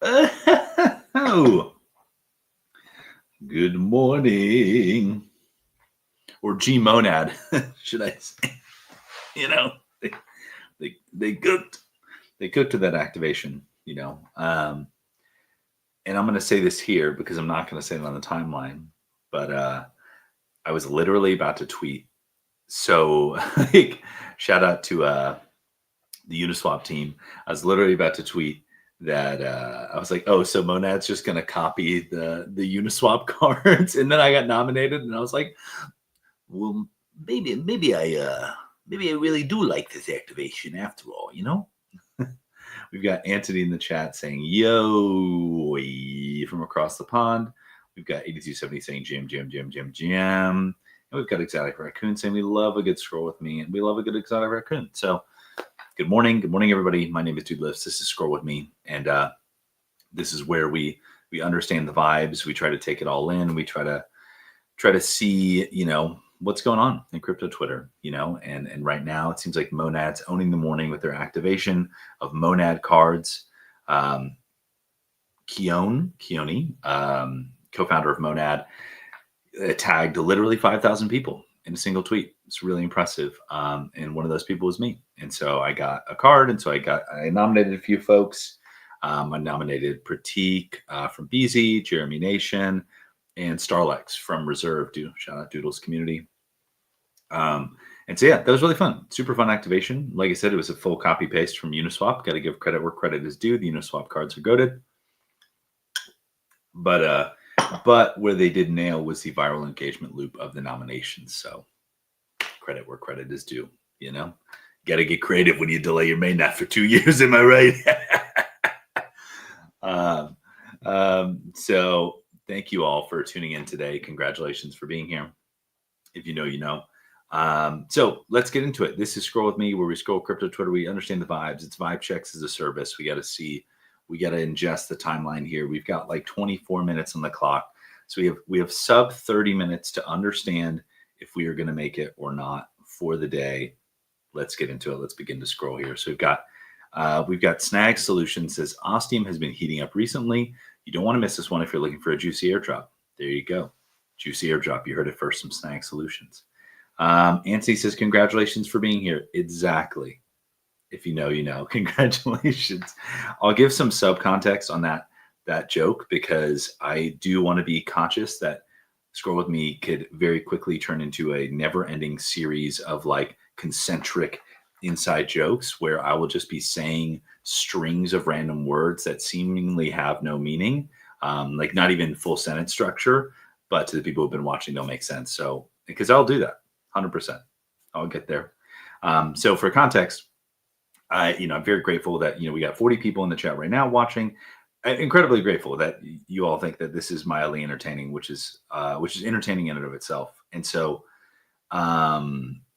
Oh, good morning. Or G Monad, should I say? You know, they cooked. They cooked to that activation, And I'm going to say this here because I'm not going to say it on the timeline, but I was literally about to tweet. So, shout out to the Uniswap team. I was literally about to tweet that I was like, oh, so Monad's just going to copy the Uniswap cards. And then I got nominated and I was like, well, maybe I really do like this activation after all. We've got Anthony in the chat saying, yo, from across the pond. We've got 8270 saying, jam. And we've got Exotic Raccoon saying, we love a good scroll with me, and we love a good Exotic Raccoon. So good morning. Good morning, everybody. My name is Dude Lifts. This is Scroll With Me. And this is where we understand the vibes. We try to take it all in. We try to see, what's going on in crypto Twitter, and right now it seems like Monad's owning the morning with their activation of Monad cards. Keone, co-founder of Monad, tagged literally 5,000 people in a single tweet. It's really impressive. And one of those people was me. And so I got a card. And so I nominated a few folks. I nominated Pratik from BZ, Jeremy Nation, and Starlex from Reserve. Shout out Doodles community. And so, yeah, that was really fun. Super fun activation. Like I said, it was a full copy paste from Uniswap. Got to give credit where credit is due. The Uniswap cards are goated. But where they did nail was the viral engagement loop of the nominations. So credit where credit is due, Got to get creative when you delay your mainnet for 2 years. Am I right? So thank you all for tuning in today. Congratulations for being here. If you know, you know. So let's get into it. This is Scroll With Me, where we scroll crypto Twitter. We understand the vibes. It's vibe checks as a service. We got to ingest the timeline here. We've got like 24 minutes on the clock. So we have sub 30 minutes to understand if we are going to make it or not for the day. Let's get into it. Let's begin to scroll here. So we've got Snag Solutions says Ostium has been heating up recently. You don't want to miss this one if you're looking for a juicy airdrop. There you go. Juicy airdrop. You heard it first from Snag Solutions. Anthony says, congratulations for being here. Exactly. If you know, you know. Congratulations. I'll give some subcontext on that joke because I do want to be conscious that Scroll With Me could very quickly turn into a never-ending series of like concentric inside jokes where I will just be saying strings of random words that seemingly have no meaning, like not even full sentence structure, but to the people who've been watching, they'll make sense. So, because I'll do that 100%. I'll get there. So for context, I'm very grateful that, we got 40 people in the chat right now watching. I'm incredibly grateful that you all think that this is mildly entertaining, which is entertaining in and of itself. And so,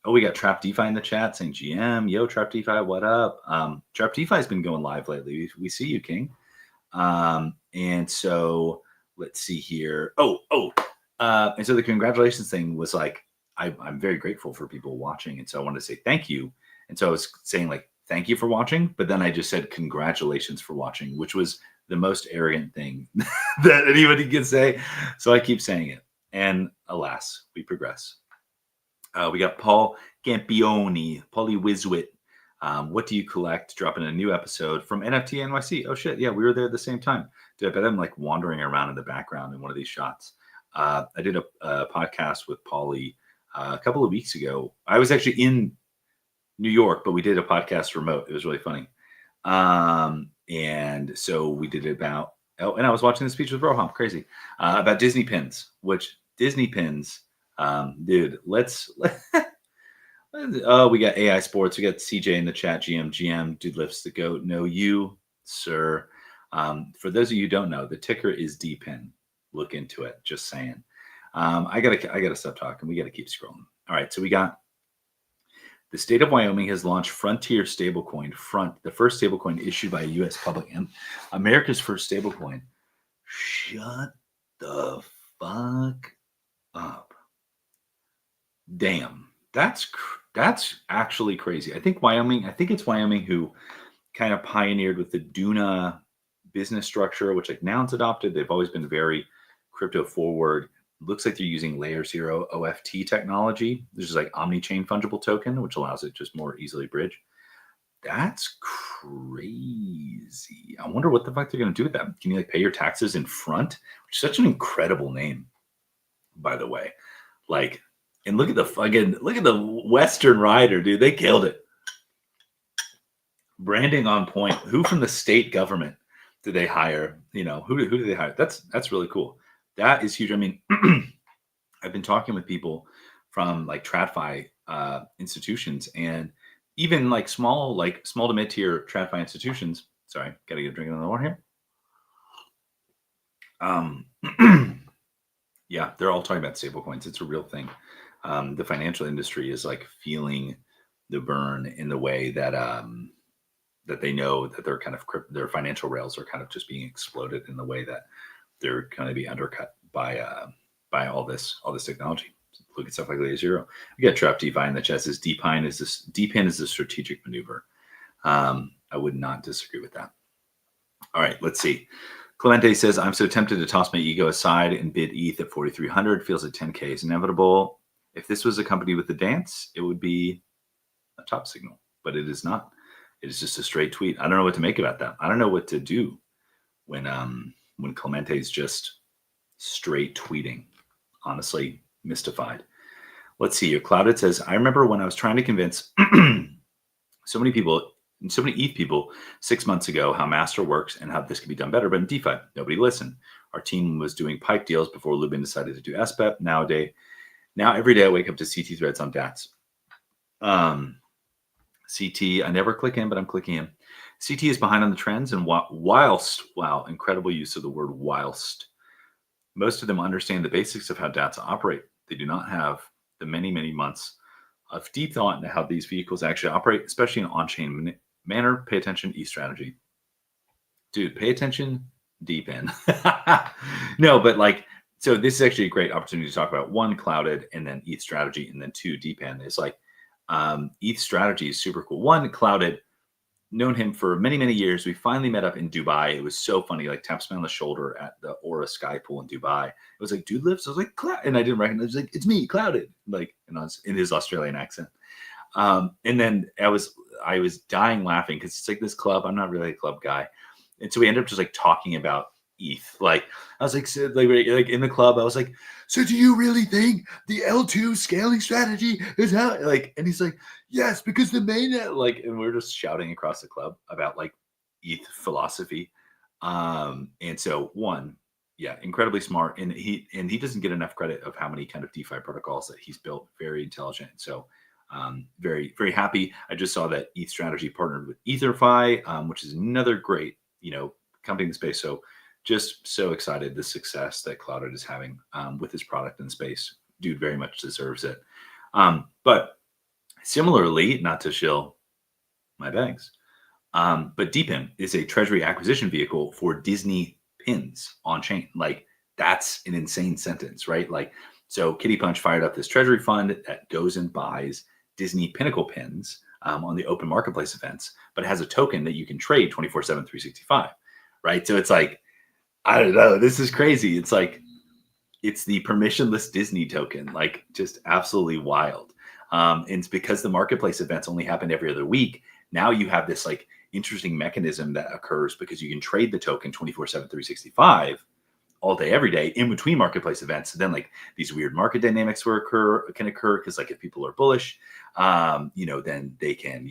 we got Trap DeFi in the chat saying GM, yo, Trap DeFi, what up? Trap DeFi has been going live lately. We see you, King. And so let's see here. And so the congratulations thing was like, I'm very grateful for people watching. And so I wanted to say thank you. And so I was saying like, thank you for watching. But then I just said congratulations for watching, which was the most arrogant thing that anybody can say. So I keep saying it. And alas, we progress. We got Paul Campioni, Paulie Wizwit. What do you collect? Dropping a new episode from NFT NYC. Oh shit. Yeah, we were there at the same time. Dude, I bet I'm like wandering around in the background in one of these shots. I did a podcast with Paulie a couple of weeks ago. I was actually in New York, but we did a podcast remote. It was really funny. And so we did it about, and I was watching the speech with Roham, crazy, about Disney pins, which Disney pins, dude, we got AI Sports. We got CJ in the chat, GM, Dude Lifts the Goat. No, you, sir. For those of you who don't know, the ticker is DPIN. Look into it. Just saying. I gotta stop talking. We gotta keep scrolling. All right, so we got the state of Wyoming has launched Frontier stablecoin, the first stablecoin issued by a U.S. public and America's first stablecoin. Shut the fuck up. Damn, that's actually crazy. I think it's Wyoming who kind of pioneered with the Duna business structure, which like Nouns adopted. They've always been very crypto forward. Looks like they're using layer 0 OFT technology. This is like omni-chain fungible token, which allows it just more easily bridge. That's crazy. I wonder what the fuck they're going to do with that. Can you like pay your taxes in front? Which is such an incredible name, by the way. Like, and look at the Western Rider, dude. They killed it. Branding on point. Who from the state government did they hire? Who did they hire? That's really cool. That is huge. I mean, I've been talking with people from like TradFi institutions, and even like small to mid-tier TradFi institutions. Sorry, gotta get a drink of the water here. Yeah, they're all talking about stablecoins. It's a real thing. The financial industry is like feeling the burn in the way that that they know that they're kind of their financial rails are kind of just being exploded in the way that they're going to be undercut by all this technology. Look at stuff like layer 0. We got Trap DeFi in the chat. Says DePIN is a strategic maneuver. I would not disagree with that. All right, let's see. Clemente says, I'm so tempted to toss my ego aside and bid ETH at 4,300. Feels like 10K is inevitable. If this was a company with a dance, it would be a top signal, but it is not. It is just a straight tweet. I don't know what to make about that. I don't know what to do when Clemente is just straight tweeting. Honestly, mystified. Let's see here. Clouded says, I remember when I was trying to convince so many ETH people 6 months ago how Master works and how this can be done better, but in DeFi, nobody listened. Our team was doing pipe deals before Lubin decided to do SBEP. Now every day I wake up to CT threads on DATs. CT, I never click in, but I'm clicking in. CT is behind on the trends, and whilst, wow, incredible use of the word whilst, most of them understand the basics of how DATs operate. They do not have the many, many months of deep thought into how these vehicles actually operate, especially in an on-chain manner. Pay attention, ETH strategy. Dude, pay attention, DePIN. No, but like, so this is actually a great opportunity to talk about one, Clouded, and then ETH strategy, and then two, DePIN. It's like, ETH strategy is super cool. One, Clouded, known him for many, many years. We finally met up in Dubai. It was so funny. Like taps me on the shoulder at the Aura Sky Pool in Dubai. It was like, dude lives. I was like, Cloud, and I didn't recognize. It was like, it's me, Clouded, like in his Australian accent. And then I was dying laughing because it's like this club. I'm not really a club guy, and so we ended up just like talking about ETH. Like I was like in the club, I was like, so do you really think the L2 scaling strategy is how like, and he's like, yes, because the mainnet, like, and we're just shouting across the club about like ETH philosophy. And so one, yeah, incredibly smart. And he doesn't get enough credit of how many kind of DeFi protocols that he's built. Very intelligent. So very, very happy. I just saw that ETH strategy partnered with EtherFi, which is another great, company in the space. So just so excited the success that Clouded is having with his product in space. Dude very much deserves it. But similarly, not to shill my bags, but DePIN is a treasury acquisition vehicle for Disney pins on chain. Like that's an insane sentence, right? Like, so Kitty Punch fired up this treasury fund that goes and buys Disney Pinnacle pins on the open marketplace events, but it has a token that you can trade 24/7, 365, right? So it's like, I don't know. This is crazy. It's like, it's the permissionless Disney token, like just absolutely wild. And it's because the marketplace events only happen every other week. Now you have this like interesting mechanism that occurs because you can trade the token 24/7, 365 all day, every day in between marketplace events. So then like these weird market dynamics can occur because like if people are bullish, then they can,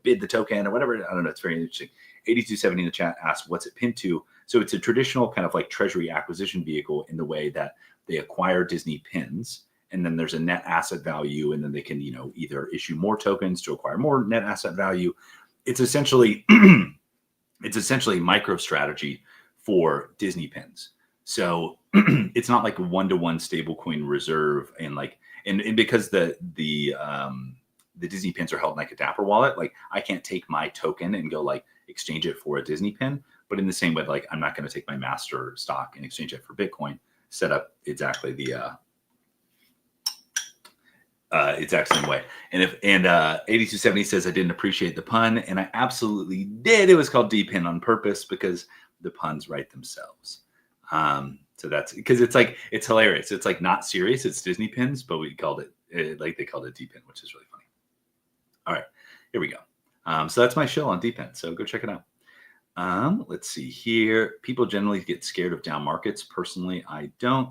bid the token or whatever. I don't know. It's very interesting. 8270 in the chat asked, what's it pinned to? So it's a traditional kind of like treasury acquisition vehicle in the way that they acquire Disney pins, and then there's a net asset value, and then they can, either issue more tokens to acquire more net asset value. It's essentially MicroStrategy for Disney pins. So it's not like a one-to-one stablecoin reserve, and because the Disney pins are held in like a Dapper wallet, like I can't take my token and go like exchange it for a Disney pin. But in the same way, like I'm not going to take my Master stock and exchange it for Bitcoin. Set up exactly the exact same way. And 8270 says I didn't appreciate the pun, and I absolutely did. It was called DePIN on purpose because the puns write themselves. So that's because it's hilarious. It's like not serious. It's Disney pins, but we called it like they called it D-pin, which is really funny. All right, here we go. So that's my show on D-pin. So go check it out. Let's see here. People generally get scared of down markets. Personally, I don't.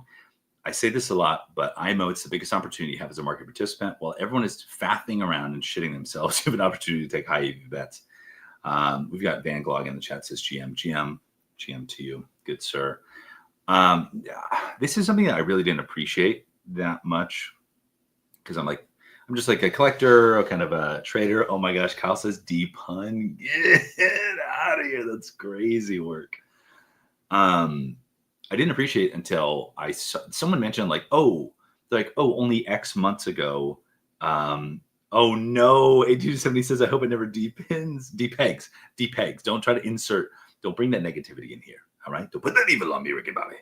I say this a lot, but IMO, it's the biggest opportunity you have as a market participant. While everyone is faffing around and shitting themselves, you have an opportunity to take high EV bets. We've got Van Glog in the chat says GM to you, good sir. This is something that I really didn't appreciate that much because I'm just like a collector, kind of a trader. Oh my gosh, Kyle says D-pun. Get out of here. That's crazy work. I didn't appreciate it until someone mentioned only X months ago. Oh no, 8270 says, I hope it never depegs. Don't try to insert, don't bring that negativity in here. All right. Don't put that evil on me, Ricky Bobby.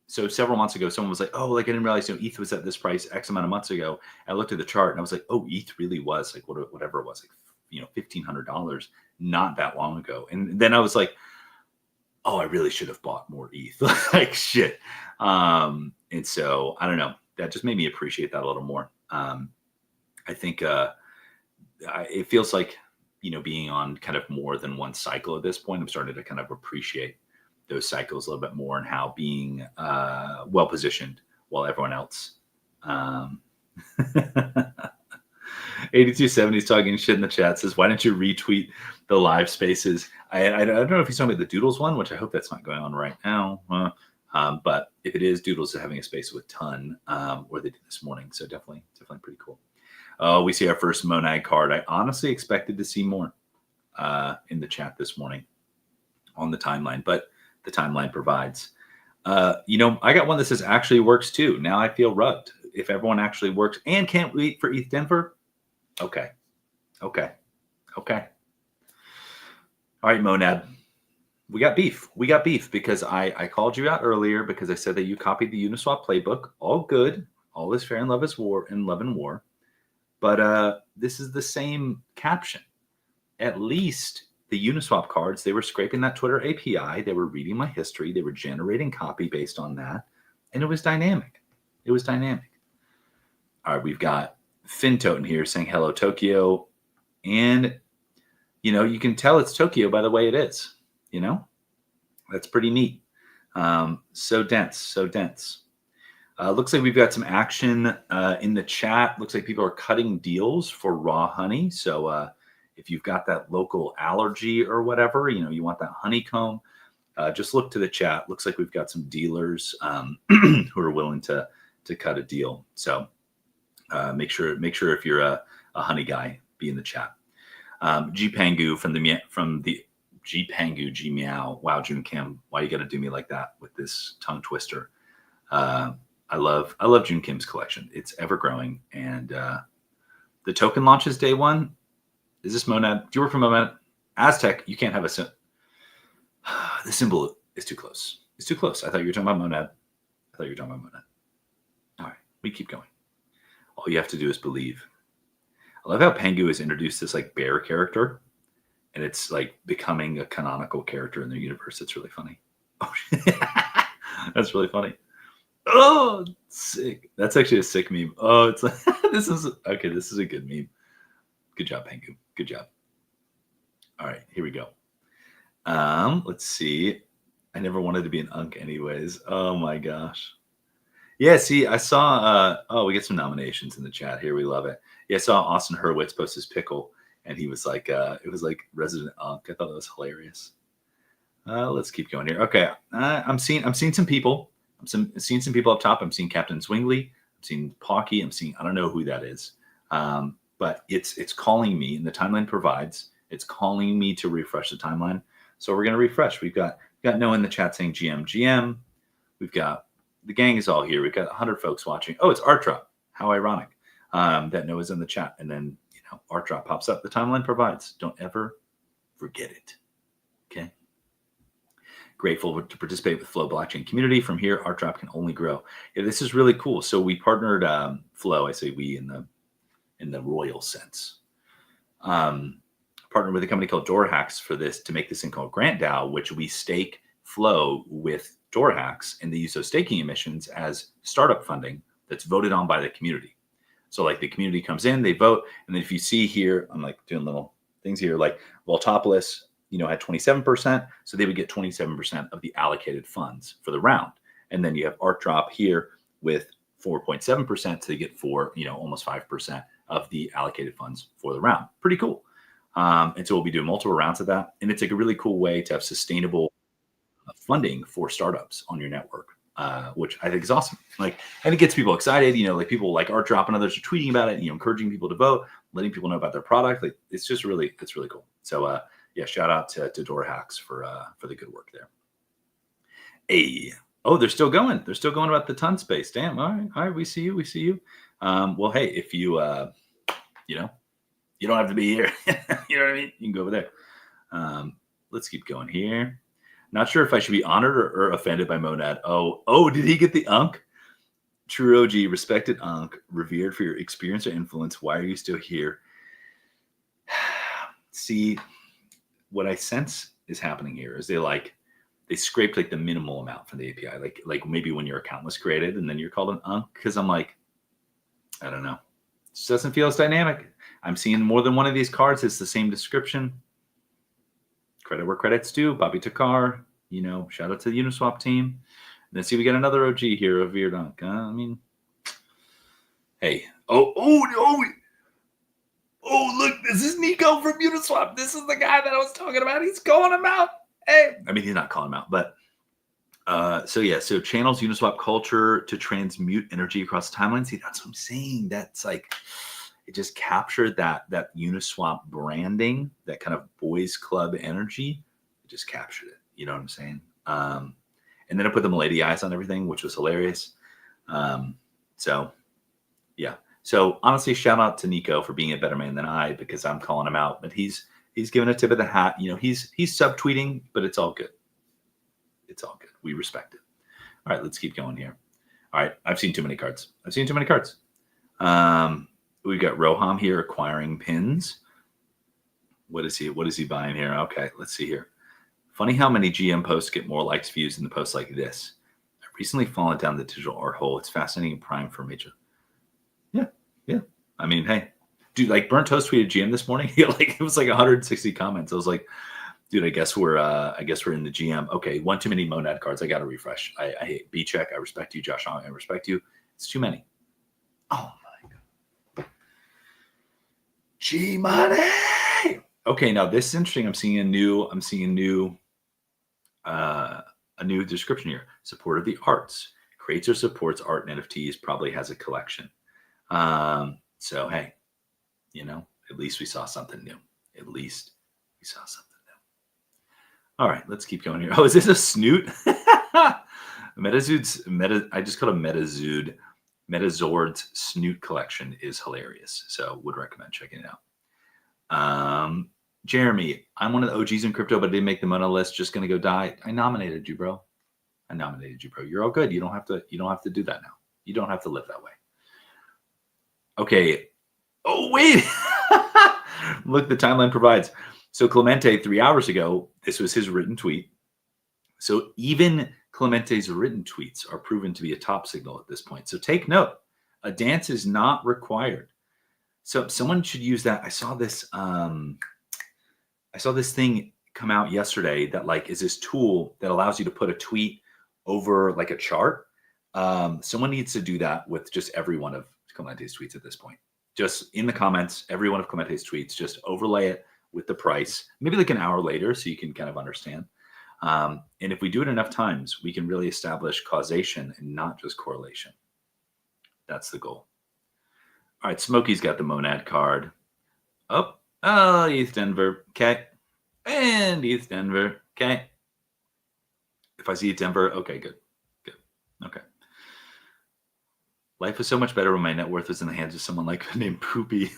So several months ago, someone was like, oh, like I didn't realize, ETH was at this price X amount of months ago. I looked at the chart and I was like, oh, ETH really was like whatever it was, like, $1,500 not that long ago. And then I was like, oh, I really should have bought more ETH. Like shit. And so I don't know. That just made me appreciate that a little more. I think it feels like, being on kind of more than one cycle at this point, I'm starting to kind of appreciate those cycles a little bit more and how being well positioned while everyone else. 8270 is talking shit in the chat, says, why don't you retweet the live spaces? I don't know if he's talking about the Doodles one, which I hope that's not going on right now. But if it is, Doodles is having a space with Ton, or they did this morning. So definitely pretty cool. We see our first Monad card. I honestly expected to see more in the chat this morning on the timeline, but the timeline provides. I got one that says actually works too. Now I feel rugged. If everyone actually works and can't wait for ETH Denver, okay. All right, Monad. We got beef because I called you out earlier because I said that you copied the Uniswap playbook. All good. All is fair in love is war, in love and war. But this is the same caption. At least the Uniswap cards, they were scraping that Twitter API. They were reading my history. They were generating copy based on that. And it was dynamic. All right, we've got Fintoten here saying hello, Tokyo. And, you can tell it's Tokyo by the way it is. That's pretty neat. So dense. Looks like we've got some action in the chat. Looks like people are cutting deals for raw honey. So if you've got that local allergy or whatever, you want that honeycomb, just look to the chat. Looks like we've got some dealers who are willing to cut a deal. So make sure if you're a honey guy, be in the chat. G Pangu from the G Pangu G Meow. Wow, June Kim, why you got to do me like that with this tongue twister? I love June Kim's collection. It's ever growing, and the token launches day one. Is this Monad? Do you work for Monad? Aztec, you can't have a symbol. The symbol is too close. It's too close. I thought you were talking about Monad. All right, we keep going. All you have to do is believe. I love how Pangu has introduced this like bear character, and it's like becoming a canonical character in the universe. It's really funny. Oh, that's really funny. Oh, sick. That's actually a sick meme. Oh, it's like, this is a good meme. Good job, Pangu. Good job. All right, here we go. Let's see. I never wanted to be an unk anyways. Oh my gosh. Yeah, see, I saw we get some nominations in the chat here. We love it. Yeah, I saw Austin Hurwitz post his pickle, and he was like, it was like resident unk. I thought that was hilarious. Let's keep going here. Okay. I'm seeing some people. I'm seeing some people up top. I'm seeing Captain Zwingli. I'm seeing Pocky. I don't know who that is. But it's calling me, and the timeline provides. It's calling me to refresh the timeline. So we're gonna refresh. We've got Noah in the chat saying GM. We've got the gang is all here. We've got 100 folks watching. Oh, it's Art Drop. How ironic that Noah's in the chat, and then Art Drop pops up. The timeline provides. Don't ever forget it. Okay. Grateful to participate with Flow blockchain community. From here, Art Drop can only grow. Yeah, this is really cool. So we partnered Flow. I say we in the royal sense. Partnered partnered with a company called DoorHacks for this to make this thing called Grant DAO, which we stake flow with DoorHacks, and they use those staking emissions as startup funding that's voted on by the community. So like the community comes in, they vote, and then if you see here, I'm like doing little things here, like Voltopolis, had 27%, so they would get 27% of the allocated funds for the round. And then you have ArtDrop here with 4.7%, so they get almost 5% of the allocated funds for the round. Pretty cool. And so we'll be doing multiple rounds of that, and it's like a really cool way to have sustainable funding for startups on your network, which I think is awesome. And it gets people excited. Like people like ArtDrop and others are tweeting about it. Encouraging people to vote, letting people know about their product. Like it's really cool. So shout out to DoorHacks for the good work there. They're still going. They're still going about the ton space. Damn. All right. We see you. Well, hey, if you you don't have to be here. You know what I mean? You can go over there. Let's keep going here. Not sure if I should be honored or offended by Monad. Oh, did he get the Unk? True OG, respected Unk, revered for your experience or influence. Why are you still here? See, what I sense is happening here is they scraped like the minimal amount from the API. Like maybe when your account was created and then you're called an Unk. Because I'm like, I don't know. It just doesn't feel as dynamic. I'm seeing more than one of these cards. It's the same description. Credit where credit's due. Bobby Takar, shout out to the Uniswap team. And then see, we got another OG here, a Veer Dunk. Hey. Oh, look, this is Nico from Uniswap. This is the guy that I was talking about. He's calling him out. Hey. He's not calling him out, but so channels Uniswap culture to transmute energy across the timeline. See, that's what I'm saying. That's like, it just captured that Uniswap branding, that kind of boys club energy. It just captured it. You know what I'm saying? And then I put the Milady eyes on everything, which was hilarious. So honestly, shout out to Nico for being a better man than I, because I'm calling him out. But he's given a tip of the hat. He's subtweeting, but it's all good. It's all good. We respect it. All right, let's keep going here. All right, I've seen too many cards. We've got Roham here acquiring pins. What is he buying here? Okay, let's see here. Funny how many GM posts get more likes, views than the posts like this. I've recently fallen down the digital art hole. It's fascinating and prime for major. Yeah. Hey, dude, like Burnt Toast tweeted GM this morning. It was like 160 comments. I was like, dude, I guess we're in the GM. Okay, one too many Monad cards. I got to refresh. I hate B-check. I respect you, Josh. I respect you. It's too many. Oh my God. G money. Okay, now this is interesting. I'm seeing a new description here. Support of the arts. Creates or supports art and NFTs. Probably has a collection. So hey, at least we saw something new. All right, let's keep going here. Oh, is this a snoot? I just called him Metazood. Metazord's snoot collection is hilarious. So would recommend checking it out. Jeremy, I'm one of the OGs in crypto, but I didn't make the Mona list. Just gonna go die. I nominated you, bro. You're all good. You don't have to do that now. You don't have to live that way. Okay. Oh, wait. Look, the timeline provides. So Clemente, 3 hours ago, this was his written tweet. So even Clemente's written tweets are proven to be a top signal at this point. So take note. A dance is not required. So someone should use that. I saw this thing come out yesterday that is this tool that allows you to put a tweet over like a chart. Someone needs to do that with just every one of Clemente's tweets at this point. Just in the comments, every one of Clemente's tweets, just overlay it with the price, maybe like an hour later, so you can kind of understand. And if we do it enough times, we can really establish causation and not just correlation. That's the goal. All right, Smokey's got the Monad card. Oh, ETH Denver. Okay. And ETH Denver. Okay. If I see ETH Denver, okay, good. Okay. Life was so much better when my net worth was in the hands of someone named Poopy.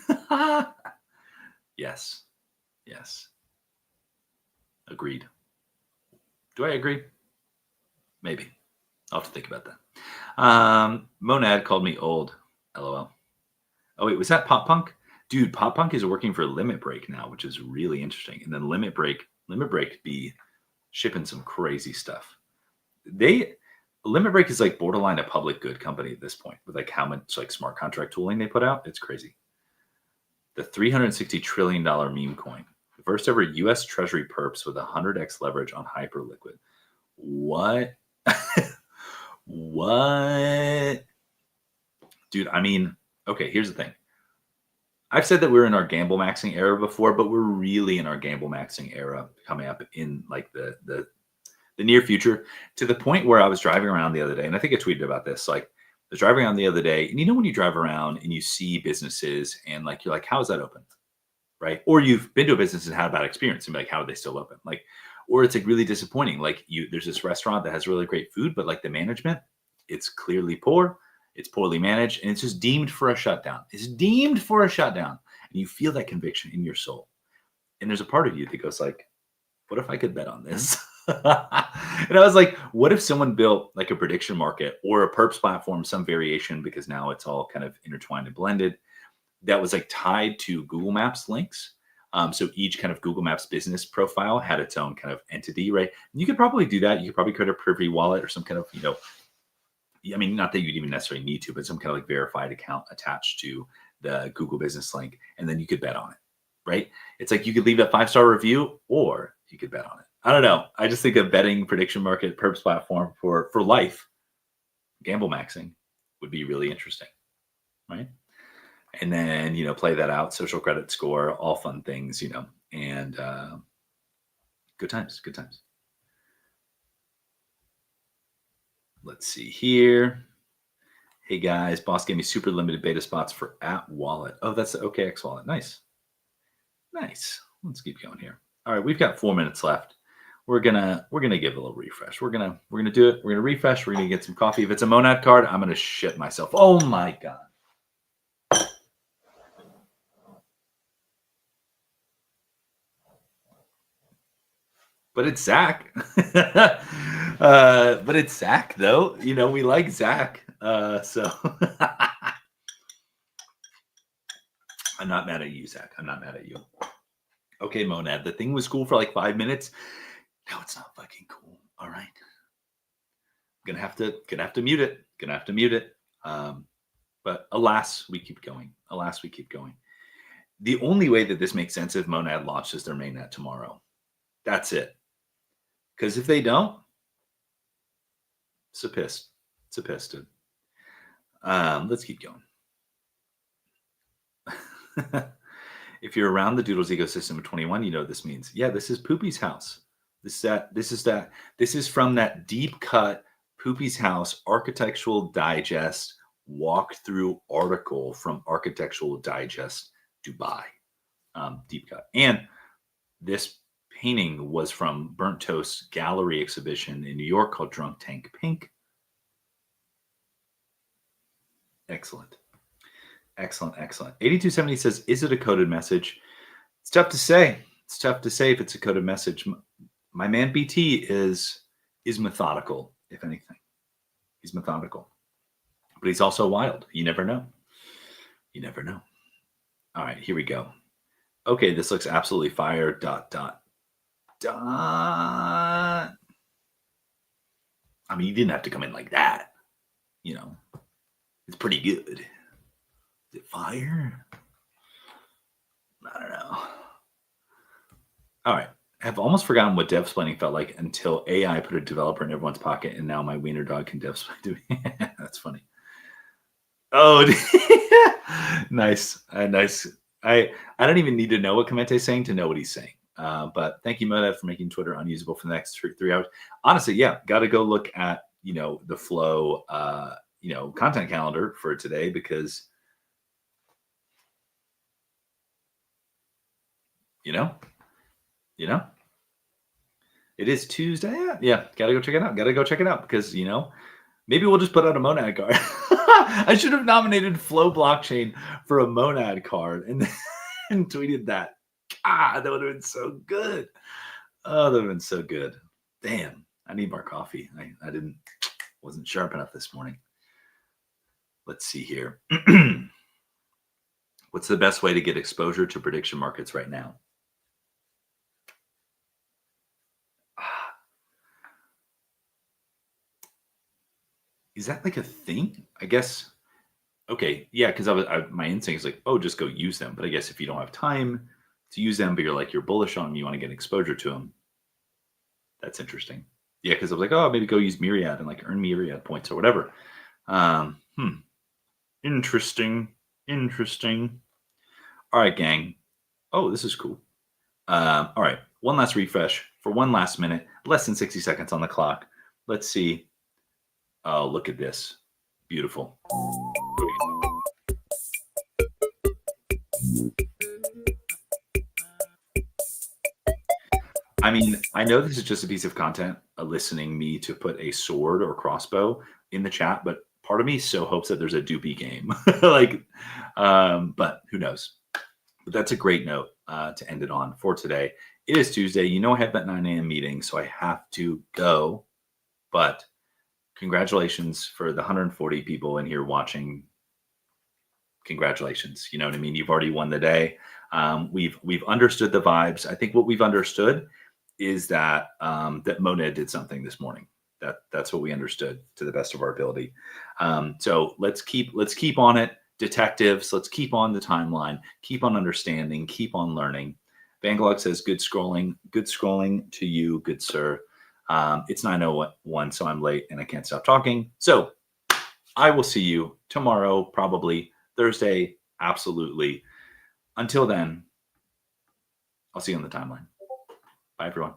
Yes. Agreed. Do I agree? Maybe. I'll have to think about that. Monad called me old. LOL. Oh, wait, was that Pop Punk? Dude, Pop Punk is working for Limit Break now, which is really interesting. And then Limit Break be shipping some crazy stuff. Limit Break is like borderline a public good company at this point with like how much like smart contract tooling they put out. It's crazy. The $360 trillion meme coin, the first ever U.S. Treasury perps with 100x leverage on Hyperliquid. What? What? Dude, I mean, okay, here's the thing. I've said that we're in our gamble maxing era before, but we're really in our gamble maxing era coming up in like the near future, to the point where I was driving around the other day, and I think I tweeted about this. Like, I was driving around the other day, and you know when you drive around and you see businesses, and like you're like, how is that open, right? Or you've been to a business and had a bad experience, and be like, how are they still open? Like, or it's like really disappointing. Like there's this restaurant that has really great food, but like the management, it's clearly poor, it's poorly managed, and it's just deemed for a shutdown. It's deemed for a shutdown, and you feel that conviction in your soul. And there's a part of you that goes like, what if I could bet on this? And I was like, what if someone built like a prediction market or a perps platform, some variation, because now it's all kind of intertwined and blended, that was like tied to Google Maps links. So each kind of Google Maps business profile had its own kind of entity, right? And you could probably do that. You could probably create a Privy wallet or some kind of, I mean, not that you'd even necessarily need to, but some kind of like verified account attached to the Google business link. And then you could bet on it, right? It's like you could leave a 5-star review or you could bet on it. I don't know. I just think a betting prediction market perps platform for life, gamble maxing, would be really interesting, right? And then, play that out, social credit score, all fun things, and good times, good times. Let's see here. Hey guys, boss gave me super limited beta spots for @wallet. Oh, that's the OKX wallet. Nice. Nice. Let's keep going here. All right, we've got 4 minutes left. We're gonna give a little refresh. We're gonna do it. We're gonna refresh. We're gonna get some coffee. If it's a Monad card, I'm gonna shit myself. Oh my god. But it's Zach. But it's Zach though. We like Zach. So I'm not mad at you, Zach. I'm not mad at you. Okay, Monad. The thing was cool for like 5 minutes. Now it's not fucking cool. All right. Gonna have to mute it. Gonna have to mute it. But alas, we keep going. Alas, we keep going. The only way that this makes sense if Monad launches their mainnet tomorrow. That's it. Because if they don't, it's a piss. It's a piss, dude. Let's keep going. If you're around the Doodles ecosystem of 21, you know what this means. Yeah, this is Poopy's house. This is from that deep cut Poopy's House Architectural Digest walkthrough article from Architectural Digest Dubai. Deep cut. And this painting was from Burnt Toast's gallery exhibition in New York called Drunk Tank Pink. Excellent. Excellent. 8270 says, is it a coded message? It's tough to say. It's tough to say if it's a coded message. My man BT is methodical, if anything. He's methodical. But he's also wild. You never know. You never know. All right, here we go. Okay, this looks absolutely fire. ... I mean, you didn't have to come in like that. It's pretty good. Is it fire? I don't know. All right. I've almost forgotten what dev splitting felt like until AI put a developer in everyone's pocket, and now my wiener dog can dev split to me. That's funny. Oh, nice. Nice. I don't even need to know what Clemente is saying to know what he's saying. But thank you, Monad, for making Twitter unusable for the next 3 hours. Honestly, yeah, got to go look at, the Flow, content calendar for today because, it is Tuesday. Yeah, got to go check it out. Because, maybe we'll just put out a Monad card. I should have nominated Flow Blockchain for a Monad card and tweeted that. That would have been so good. Oh, that would have been so good. Damn, I need more coffee. I wasn't sharp enough this morning. Let's see here. What's the best way to get exposure to prediction markets right now? Ah, is that like a thing? I guess. Okay, yeah, because my instinct is like, oh, just go use them. But I guess if you don't have time to use them, but you're bullish on them, you want to get exposure to them. That's interesting. Yeah, because I was like, oh, maybe go use Myriad and like earn Myriad points or whatever. Um, hmm. Interesting. Interesting. All right, gang. Oh, this is cool. All right. One last refresh for one last minute, less than 60 seconds on the clock. Let's see. Oh, look at this. Beautiful. I mean, I know this is just a piece of content, listening me to put a sword or crossbow in the chat, but part of me so hopes that there's a Doopy game. like, but who knows? But that's a great note to end it on for today. It is Tuesday. You know, I have that 9 a.m. meeting, so I have to go. But congratulations for the 140 people in here watching. Congratulations. You know what I mean? You've already won the day. We've understood the vibes. I think what we've understood is that that Monet did something this morning. That's what we understood to the best of our ability. So let's keep on it, detectives. Let's keep on the timeline. Keep on understanding. Keep on learning. Bangalog says, "Good scrolling. Good scrolling to you, good sir." It's 9:01, so I'm late and I can't stop talking. So I will see you tomorrow, probably Thursday. Absolutely. Until then, I'll see you on the timeline. Bye, everyone.